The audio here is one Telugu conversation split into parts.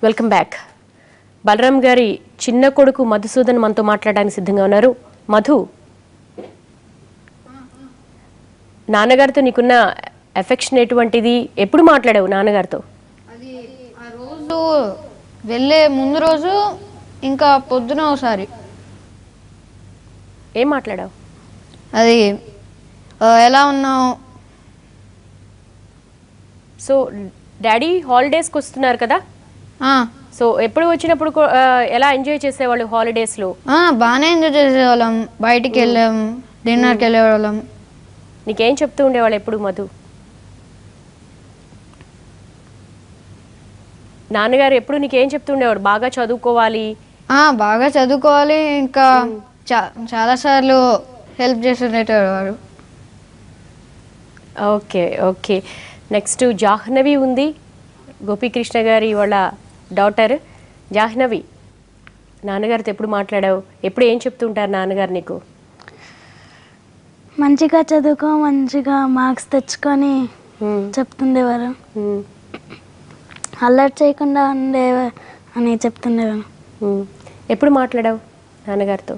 Welcome back. బలరాం గారి చిన్న కొడుకు మధుసూదన్ మనతో మాట్లాడడానికి సిద్ధంగా ఉన్నారు. మధు, నాన్నగారితో నీకున్న ఎఫెక్షన్ ఎటువంటిది? ఎప్పుడు మాట్లాడావు నాన్నగారితో? అది ఆ రోజు వెళ్ళే ముందు రోజు, ఇంకా పొద్దున ఒకసారి. ఏం మాట్లాడావు? అది ఎలా ఉన్నావు. సో డాడీ హాలిడేస్కి వస్తున్నారు కదా, సో ఎప్పుడు వచ్చినప్పుడు ఎలా ఎంజాయ్ చేసేవాళ్ళు హాలిడేస్లో? బాగానే ఎంజాయ్ చేసేవాళ్ళం, బయటికి వెళ్ళాం, డిన్నర్కి వెళ్ళేవాళ్ళం. నీకేం చెప్తూ ఉండేవాళ్ళు ఎప్పుడు మధు? నాన్నగారు ఎప్పుడు నీకేం చెప్తూ ఉండేవాడు? బాగా చదువుకోవాలి, బాగా చదువుకోవాలి, ఇంకా చాలాసార్లు హెల్ప్ చేసేటవాడు. Okay okay. నెక్స్ట్ జాహ్నవి ఉంది, గోపీకృష్ణ గారి వాళ్ళ డాటర్. జాహ్నవి, నాన్నగారితో ఎప్పుడు మాట్లాడావు? ఎప్పుడు ఏం చెప్తుంటారు నాన్నగారు నీకు? మంచిగా చదువుకో, మంచిగా మార్క్స్ తెచ్చుకొని చెప్తుండేవారు. అల్లరి చేయకుండా ఉండే అని చెప్తుండేవారు. ఎప్పుడు మాట్లాడావు నాన్నగారితో?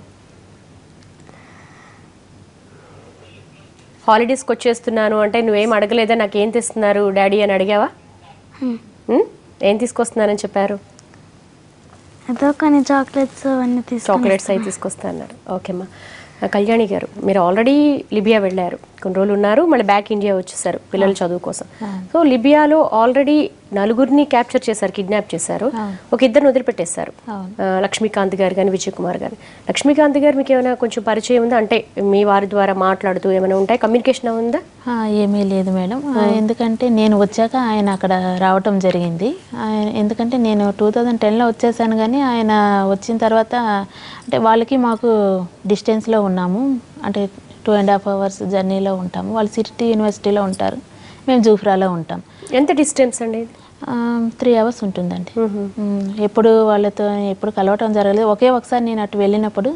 హాలిడేస్కి వచ్చేస్తున్నాను అంటే నువ్వేం అడగలేదా, నాకేం తెస్తున్నారు డాడీ అని అడిగావా? ఏం తీసుకొస్తున్నానని చెప్పారు? ఏదో కొన్ని చాక్లెట్స్ అవన్నీ చాక్లెట్స్ అవి తీసుకొస్తా అన్నారు. ఓకేమ్మా. కళ్యాణి గారు, మీరు ఆల్రెడీ లిబియా వెళ్ళారు, కొన్ని రోజులు ఉన్నారు, మళ్ళీ బ్యాక్ ఇండియా వచ్చేసారు పిల్లల చదువు కోసం. సో లిబియాలో ఆల్రెడీ 4 క్యాప్చర్ చేశారు, కిడ్నాప్ చేశారు, ఒక 2 వదిలిపెట్టేశారు, లక్ష్మీకాంత్ గారు కానీ విజయ్ కుమార్ గారు. లక్ష్మీకాంత్ గారు మీకు ఏమైనా కొంచెం పరిచయం ఉందా? అంటే మీ వారి ద్వారా మాట్లాడుతూ ఏమైనా ఉంటాయి, కమ్యూనికేషన్ ఉందా? ఏమీ లేదు మేడం, ఎందుకంటే నేను వచ్చాక ఆయన అక్కడ రావటం జరిగింది. ఎందుకంటే నేను 2010లో వచ్చేసాను, కానీ ఆయన వచ్చిన తర్వాత అంటే వాళ్ళకి మాకు డిస్టెన్స్లో ఉన్నాము, అంటే 2.5 hours జర్నీలో ఉంటాము. వాళ్ళు సిటీ యూనివర్సిటీలో ఉంటారు, మేము జూఫ్రాలో ఉంటాం. ఎంత డిస్టెన్స్ అండి? 3 hours ఉంటుందండి. ఎప్పుడు వాళ్ళతో ఎప్పుడు కలవటం జరగలేదు. ఒకసారి నేను అటు వెళ్ళినప్పుడు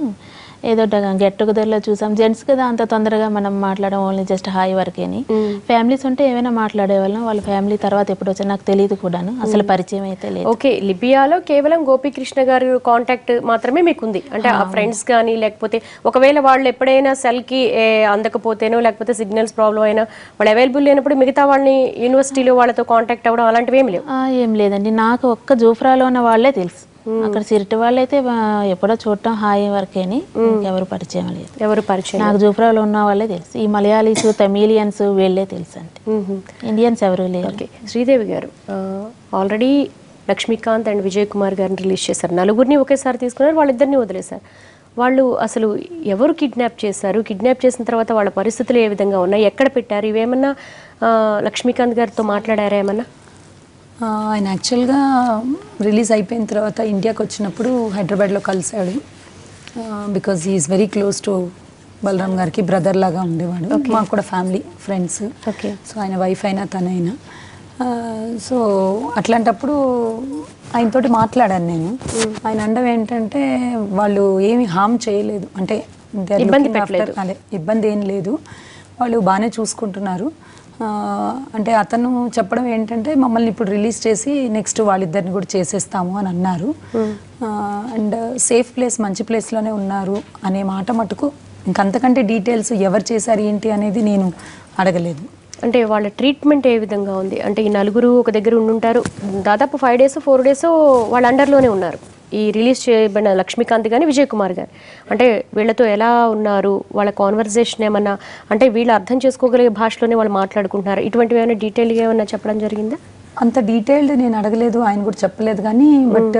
ఏదో గెట్ టుగెదర్లో చూసాం. జెంట్స్ కదా, అంత తొందరగా మనం మాట్లాడడం, ఓన్లీ జస్ట్ హాయ్ వరకేని. ఫ్యామిలీస్ ఉంటే ఏమైనా మాట్లాడేవాళ్ళం, వాళ్ళ ఫ్యామిలీ తర్వాత ఎప్పుడు వచ్చా నాకు తెలియదు కూడాను, అసలు పరిచయం అయితే లేదు. ఓకే, లిబియాలో కేవలం గోపీకృష్ణ గారు కాంటాక్ట్ మాత్రమే మీకుంది, అంటే ఆ ఫ్రెండ్స్ కానీ, లేకపోతే ఒకవేళ వాళ్ళు ఎప్పుడైనా సెల్కి అందకపోతేనో, లేకపోతే సిగ్నల్స్ ప్రాబ్లం అయినా వాళ్ళు అవైలబుల్ లేనప్పుడు మిగతా వాళ్ళని యూనివర్సిటీలో వాళ్ళతో కాంటాక్ట్ అవ్వడం అలాంటివి ఏమి లేవు? ఏం లేదండి, నాకు ఒక్క జూఫ్రాలో ఉన్న వాళ్ళే తెలుసు. అక్కడ సిరిటి వాళ్ళైతే ఎప్పుడో చూడటం హాయ్ వరకేని, ఎవరు పరిచయం లేదు. ఎవరు పరిచయం? నాకు జూఫ్రాలో ఉన్న వాళ్ళే తెలుసు. ఈ మలయాళీస్, తమిళియన్స్ వీళ్ళే తెలుసు, అంటే ఇండియన్స్ ఎవరు లేరు. ఓకే, శ్రీదేవి గారు, ఆల్రెడీ లక్ష్మీకాంత్ అండ్ విజయ్ కుమార్ గారిని రిలీజ్ చేశారు, 4 ఒకేసారి తీసుకున్నారు, వాళ్ళిద్దరిని వదిలేశారు. వాళ్ళు అసలు ఎవరు కిడ్నాప్ చేశారు? కిడ్నాప్ చేసిన తర్వాత వాళ్ళ పరిస్థితులు ఏ విధంగా ఉన్నాయి? ఎక్కడ పెట్టారు? ఇవేమన్నా లక్ష్మీకాంత్ గారితో మాట్లాడారా ఏమన్నా? ఆయన యాక్చువల్గా రిలీజ్ అయిపోయిన తర్వాత ఇండియాకి వచ్చినప్పుడు హైదరాబాద్లో కలిశాడు. Because is very close to Balaram గారికి, బ్రదర్ లాగా ఉండేవాడు. మాకు కూడా ఫ్యామిలీ ఫ్రెండ్స్. సో ఆయన వైఫ్ అయినా తనైనా. సో అట్లాంటప్పుడు ఆయనతోటి మాట్లాడాను నేను. ఆయన అండం ఏంటంటే వాళ్ళు ఏమి హామ్ చేయలేదు, అంటే ఇబ్బంది ఏం లేదు, వాళ్ళు బాగానే చూసుకుంటున్నారు. అంటే అతను చెప్పడం ఏంటంటే మమ్మల్ని ఇప్పుడు రిలీజ్ చేసి నెక్స్ట్ వాళ్ళిద్దరిని కూడా చేసేస్తాము అని అన్నారు. అండ్ సేఫ్ ప్లేస్, మంచి ప్లేస్లోనే ఉన్నారు అనే మాట మటుకు. ఇంకంతకంటే డీటెయిల్స్ ఎవరు చేశారు ఏంటి అనేది నేను అడగలేదు. అంటే వాళ్ళ ట్రీట్మెంట్ ఏ విధంగా ఉంది? అంటే ఈ 4 ఒక దగ్గర ఉండుంటారు, దాదాపు 5 days 4 days వాళ్ళ అండర్లోనే ఉన్నారు, ఈ రిలీజ్ చేయబడిన లక్ష్మీకాంత్ కానీ విజయ్ కుమార్ గారు. అంటే వీళ్ళతో ఎలా ఉన్నారు, వాళ్ళ కాన్వర్జేషన్ ఏమన్నా, అంటే వీళ్ళు అర్థం చేసుకోగలిగే భాషలోనే వాళ్ళు మాట్లాడుకుంటున్నారు, ఇటువంటివి ఏమైనా డీటెయిల్గా ఏమన్నా చెప్పడం జరిగిందా? అంత డీటెయిల్డ్ నేను అడగలేదు, ఆయన కూడా చెప్పలేదు. కానీ బట్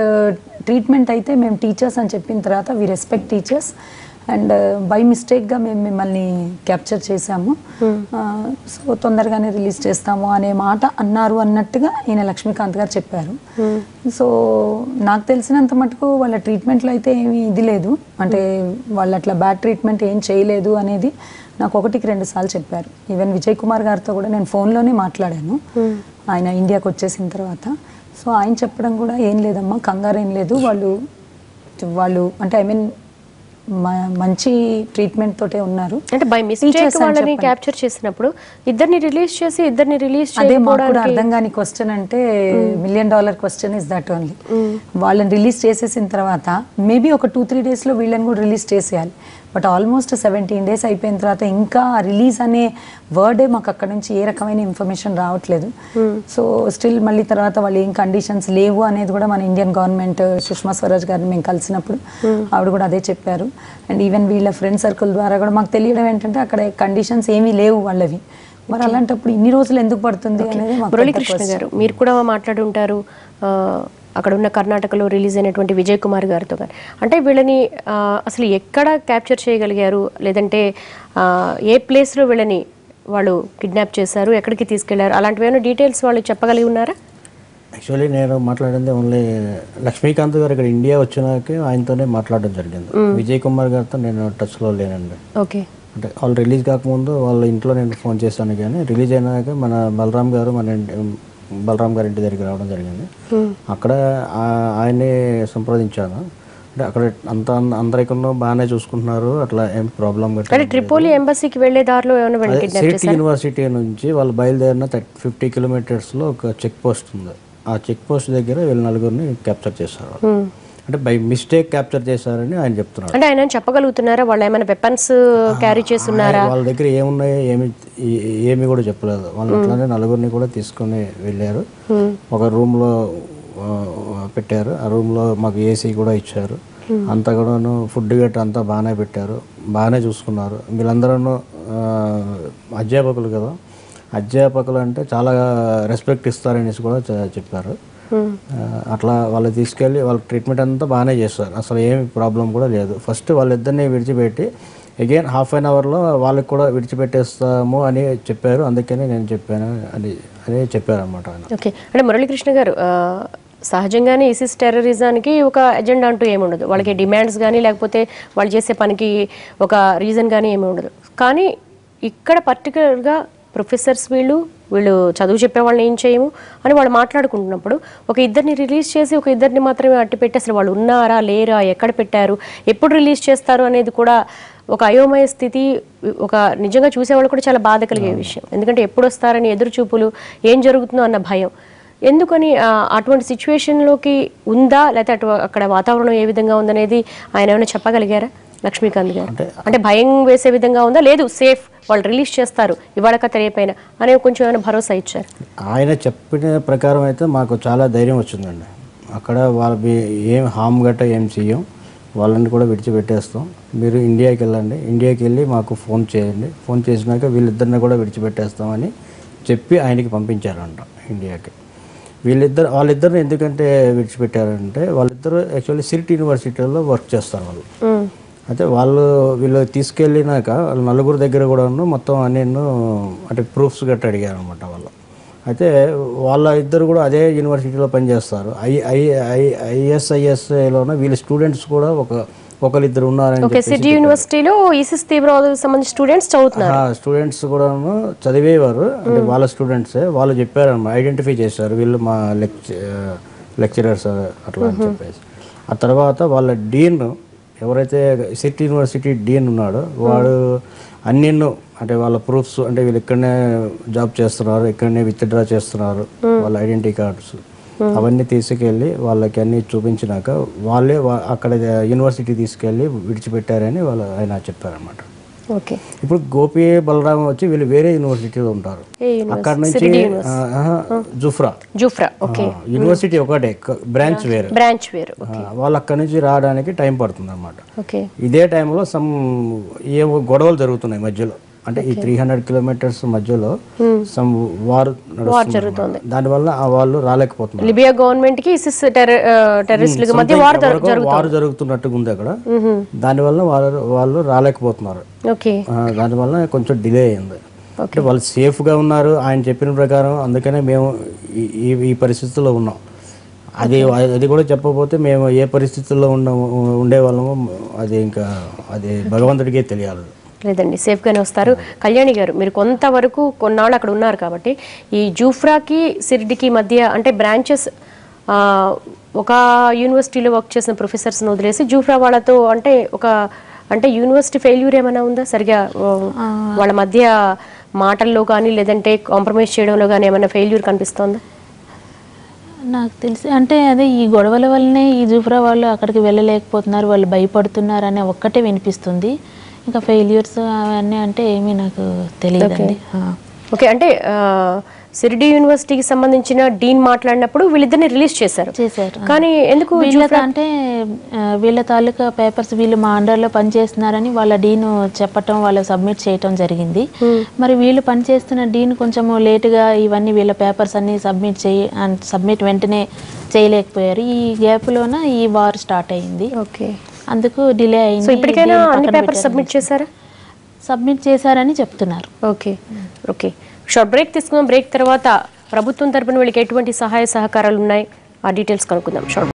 ట్రీట్మెంట్ అయితే మేము టీచర్స్ అని చెప్పిన తర్వాత we respect teachers and by మిస్టేక్గా మేము మిమ్మల్ని క్యాప్చర్ చేశాము, సో తొందరగానే రిలీజ్ చేస్తాము అనే మాట అన్నారు అన్నట్టుగా ఈయన లక్ష్మీకాంత్ గారు చెప్పారు. సో నాకు తెలిసినంత మటుకు వాళ్ళ ట్రీట్మెంట్లో అయితే ఏమీ ఇది లేదు, అంటే వాళ్ళు అట్లా బ్యాడ్ ట్రీట్మెంట్ ఏం చేయలేదు అనేది నాకు 1-2 సార్లు చెప్పారు. ఈవెన్ విజయ్ కుమార్ గారితో కూడా నేను ఫోన్లోనే మాట్లాడాను ఆయన ఇండియాకి వచ్చేసిన తర్వాత. సో ఆయన చెప్పడం కూడా ఏం లేదమ్మా, కంగారు ఏం లేదు, వాళ్ళు అంటే ఐ మీన్ మంచి ట్రీట్మెంట్ తోటే ఉన్నారు. అంటే బై మిస్టేక్ వాళ్ళని క్యాప్చర్ చేసినప్పుడు ఇద్దరిని రిలీజ్ అదే మాకు కూడా అర్థం కాని క్వశ్చన్ అంటే $1 million question is that only. వాళ్ళని రిలీజ్ చేసేసిన తర్వాత మేబీ ఒక 2-3 days లో వీళ్ళని కూడా రిలీజ్ చేసేయాలి. బట్ ఆల్మోస్ట్ 17 days అయిపోయిన తర్వాత ఇంకా రిలీజ్ అనే వర్డే మాకు అక్కడ నుంచి ఏ రకమైన ఇన్ఫర్మేషన్ రావట్లేదు. సో స్టిల్ మళ్ళీ తర్వాత వాళ్ళు ఏం కండిషన్స్ లేవు అనేది కూడా మన ఇండియన్ గవర్నమెంట్ సుష్మా స్వరాజ్ గారిని మేము కలిసినప్పుడు ఆవిడ కూడా అదే చెప్పారు. అండ్ ఈవెన్ వీళ్ళ ఫ్రెండ్ సర్కిల్ ద్వారా కూడా మాకు తెలియడం ఏంటంటే అక్కడ కండిషన్స్ ఏమీ లేవు వాళ్ళవి. మరి అలాంటప్పుడు ఇన్ని రోజులు ఎందుకు పడుతుంది అనేది. మురళీకృష్ణ గారు మీరు కూడా మాట్లాడుంటారు అక్కడ ఉన్న కర్ణాటకలో రిలీజ్ అయినటువంటి విజయ్ కుమార్ గారితో కానీ. అంటే వీళ్ళని అసలు ఎక్కడ క్యాప్చర్ చేయగలిగారు, లేదంటే ఏ ప్లేస్లో వీళ్ళని వాళ్ళు కిడ్నాప్ చేశారు, ఎక్కడికి తీసుకెళ్లారు, అలాంటివేమైనా డీటెయిల్స్ వాళ్ళు చెప్పగలిగి ఉన్నారా? యాక్చువల్లీ నేను మాట్లాడింది ఓన్లీ లక్ష్మీకాంత్ గారు ఇక్కడ ఇండియా వచ్చినాక ఆయనతోనే మాట్లాడడం జరిగింది. విజయ్ కుమార్ గారితో నేను టచ్లో లేనండి. ఓకే. అంటే వాళ్ళు రిలీజ్ కాకముందు వాళ్ళ ఇంట్లో నేను ఫోన్ చేశాను, కానీ రిలీజ్ అయినాక మన బలరాం గారు బలరాం గారి ఇంటి దగ్గరికి రావడం జరిగింది. అక్కడ ఆయన్ని సంప్రదించాను. అంటే అక్కడ అందరికన్నా బాగానే చూసుకుంటున్నారు, అట్లా ఏం ప్రాబ్లం. ట్రిపోలి ఎంబసీకి వెళ్ళే దారిలో సిటీ యూనివర్సిటీ నుంచి వాళ్ళు బయలుదేరిన 50 kilometers ఒక చెక్ పోస్ట్ ఉంది. ఆ చెక్ పోస్ట్ దగ్గర వీళ్ళు 4 క్యాప్చర్ చేశారు. అంటే బై మిస్టేక్ క్యాప్చర్ చేశారని ఆయన చెప్తున్నారు. అంటే ఆయన చెప్పగలుగుతున్నారా వాళ్ళు ఏమైనా వెపన్స్ క్యారీ చేస్తున్నారా? వాళ్ళ దగ్గర ఏమున్నాయో ఏమి కూడా చెప్పలేదు. వాళ్ళు అట్లానే 4 కూడా తీసుకొని వెళ్ళారు. ఒక రూమ్లో పెట్టారు. ఆ రూమ్లో మాకు ఏసీ కూడా ఇచ్చారు. అంతా కూడాను ఫుడ్ గట్రా అంతా బాగానే పెట్టారు, బాగానే చూసుకున్నారు. వీళ్ళందరూ అధ్యాపకులు కదా, అధ్యాపకులు అంటే చాలా రెస్పెక్ట్ ఇస్తారనేసి కూడా చెప్పారు. అట్లా వాళ్ళు తీసుకెళ్ళి వాళ్ళ ట్రీట్మెంట్ అంతా బాగానే చేస్తారు, అసలు ఏమి ప్రాబ్లం కూడా లేదు. ఫస్ట్ వాళ్ళిద్దరిని విడిచిపెట్టి అగైన్ ½ an hourలో వాళ్ళకి కూడా విడిచిపెట్టేస్తాము అని చెప్పారు. అందుకని నేను చెప్పాను అని చెప్పారు అనమాట. ఓకే. అంటే మురళీకృష్ణ గారు సహజంగానే ISIS టెర్రరిజానికి ఒక ఎజెండా అంటూ ఏమి ఉండదు. వాళ్ళకి డిమాండ్స్ కానీ లేకపోతే వాళ్ళు చేసే పనికి ఒక రీజన్ కానీ ఏమి ఉండదు. కానీ ఇక్కడ పర్టికులర్గా ప్రొఫెసర్స్ వీళ్ళు చదువు చెప్పే వాళ్ళని ఏం చేయము అని వాళ్ళు మాట్లాడుకుంటున్నప్పుడు ఒక ఇద్దరిని రిలీజ్ చేసి ఒక ఇద్దరిని మాత్రమే అట్టిపెట్టి అసలు వాళ్ళు ఉన్నారా లేరా, ఎక్కడ పెట్టారు, ఎప్పుడు రిలీజ్ చేస్తారు అనేది కూడా ఒక అయోమయ స్థితి. ఒక నిజంగా చూసేవాళ్ళు కూడా చాలా బాధ కలిగే విషయం. ఎందుకంటే ఎప్పుడు వస్తారని ఎదురు చూపులు, ఏం జరుగుతుందో అన్న భయం. ఎందుకని అటువంటి సిచ్యువేషన్లోకి ఉందా, లేకపోతే అక్కడ వాతావరణం ఏ విధంగా ఉందనేది ఆయన ఏమైనా చెప్పగలిగారా లక్ష్మీకాంత్ గారు? అంటే భయం వేసే విధంగా ఉందా, లేదు సేఫ్ వాళ్ళు రిలీజ్ చేస్తారు ఇవాళ తెలియపోయినా అనే కొంచెం ఏమైనా భరోసా ఇచ్చారు? ఆయన చెప్పిన ప్రకారం అయితే మాకు చాలా ధైర్యం వచ్చిందండి. అక్కడ వాళ్ళకి ఏం హామ్ గట్ట ఏం చెయ్యం, వాళ్ళని కూడా విడిచిపెట్టేస్తాం, మీరు ఇండియాకి వెళ్ళండి, ఇండియాకి వెళ్ళి మాకు ఫోన్ చేయండి, ఫోన్ చేసినాక వీళ్ళిద్దరిని కూడా విడిచిపెట్టేస్తామని చెప్పి ఆయనకి పంపించారంట ఇండియాకి. వాళ్ళిద్దరిని ఎందుకంటే విడిచిపెట్టారంటే వాళ్ళిద్దరు యాక్చువల్లీ సిటీ యూనివర్సిటీలో వర్క్ చేస్తారు వాళ్ళు. అయితే వీళ్ళు తీసుకెళ్ళినాక వాళ్ళు 4 దగ్గర కూడా మొత్తం అన్నీ అంటే ప్రూఫ్స్ గట్రా అడిగారు అనమాట వాళ్ళు. అయితే వాళ్ళ ఇద్దరు కూడా అదే యూనివర్సిటీలో పనిచేస్తారు. ISISలోనే వీళ్ళ స్టూడెంట్స్ కూడా ఒకరిద్దరు ఉన్నారని సిటీ యూనివర్సిటీలో ISIS తీవ్రవాదులకు సంబంధించిన స్టూడెంట్స్ చదువుతున్నారు. స్టూడెంట్స్ కూడా చదివేవారు, అంటే వాళ్ళ స్టూడెంట్సే. వాళ్ళు చెప్పారన్నమాట, ఐడెంటిఫై చేశారు వీళ్ళు మా లెక్చరర్స్ అట్లా అని చెప్పేసి. ఆ తర్వాత వాళ్ళ డీన్ ఎవరైతే సిటీ యూనివర్సిటీ డీన్ ఉన్నాడో వాడు అన్ని అంటే వాళ్ళ ప్రూఫ్స్, అంటే వీళ్ళు ఇక్కడనే జాబ్ చేస్తున్నారు, ఇక్కడనే విత్డ్రా చేస్తున్నారు, వాళ్ళ ఐడెంటిటీ కార్డ్స్ అవన్నీ తీసుకెళ్ళి వాళ్ళకి అన్నీ చూపించినాక వాళ్ళే అక్కడ యూనివర్సిటీ తీసుకెళ్ళి విడిచిపెట్టారని ఆయన చెప్పారనమాట. ఓకే. ఇప్పుడు గోపి బలరాం వచ్చి వీళ్ళు వేరే యూనివర్సిటీలో ఉంటారు. అక్కడ నుంచి జుఫ్రా యూనివర్సిటీ ఒకటే, బ్రాంచ్ వేరు. వాళ్ళు అక్కడ నుంచి రావడానికి టైం పడుతుంది అనమాట. ఇదే టైంలో ఏవో గొడవలు జరుగుతున్నాయి మధ్యలో. అంటే ఈ 300 kilometers మధ్యలో సమ్ వార్ జరుగుతుంది. దానివల్ల వాళ్ళు రాలేకపోతున్నారు. లిబియా గవర్నమెంట్ కి ISIS టెర్రరిస్టుల మధ్య వార్ జరుగుతున్నట్టుగా ఉంది అక్కడ. దానివల్ల వాళ్ళు రాలేకపోతున్నారు. దానివల్ల కొంచెం డిలే అయింది. అంటే వాళ్ళు సేఫ్ గా ఉన్నారు ఆయన చెప్పిన ప్రకారం, అందుకనే మేము ఈ పరిస్థితుల్లో ఉన్నాం. అది కూడా చెప్పకపోతే మేము ఏ పరిస్థితుల్లో ఉండేవాళ్ళమో అది భగవంతుడికే తెలియాలి. లేదండి, సేఫ్గానే వస్తారు. కళ్యాణి గారు, మీరు కొన్నాళ్ళు అక్కడ ఉన్నారు కాబట్టి ఈ జూఫ్రాకి సిర్డికి మధ్య అంటే బ్రాంచెస్ ఒక యూనివర్సిటీలో వర్క్ చేసిన ప్రొఫెసర్స్ని వదిలేసి జూఫ్రా వాళ్ళతో అంటే ఒక అంటే యూనివర్సిటీ ఫెయిల్యూర్ ఏమైనా ఉందా సరిగా వాళ్ళ మధ్య మాటల్లో కానీ లేదంటే కాంప్రమైజ్ చేయడంలో కానీ ఏమైనా ఫెయిల్యూర్ కనిపిస్తోందా? నాకు తెలిసి అంటే అదే ఈ గొడవల వల్లనే ఈ జూఫ్రా వాళ్ళు అక్కడికి వెళ్ళలేకపోతున్నారు, వాళ్ళు భయపడుతున్నారు అనే ఒక్కటే వినిపిస్తుంది. ఇంకా ఫెయిల్యూర్స్ అవన్నీ అంటే ఏమీ నాకు తెలియదండి. ఓకే, అంటే సిరిడి యూనివర్సిటీకి సంబంధించిన డీన్ మాట్లాడినప్పుడు వీళ్ళిద్దరిని రిలీజ్ చేశారు. కానీ ఎందుకు అంటే వీళ్ళ తాలూకా పేపర్స్ వీళ్ళు మా అండర్లో పనిచేస్తున్నారని వాళ్ళ డీన్ చెప్పటం, వాళ్ళు సబ్మిట్ చేయటం జరిగింది. మరి వీళ్ళు పనిచేస్తున్న డీన్ కొంచెం లేటుగా ఇవన్నీ వీళ్ళ పేపర్స్ అన్ని సబ్మిట్ వెంటనే చేయలేకపోయారు. ఈ గ్యాప్లోన ఈ వార్ స్టార్ట్ అయింది. ఓకే, అందుకు డిలే అయింది. ఇప్పటికైనా అన్ని పేపర్స్ సబ్మిట్ చేశారా? సబ్మిట్ చేశారని చెప్తున్నారు. ఓకే ఓకే, షార్ట్ బ్రేక్ తీసుకుందాం. బ్రేక్ తర్వాత ప్రభుత్వం తరపున వీళ్ళకి ఎటువంటి సహాయ సహకారాలు ఉన్నాయి ఆ డీటెయిల్స్ కనుక్కుందాం. షార్ట్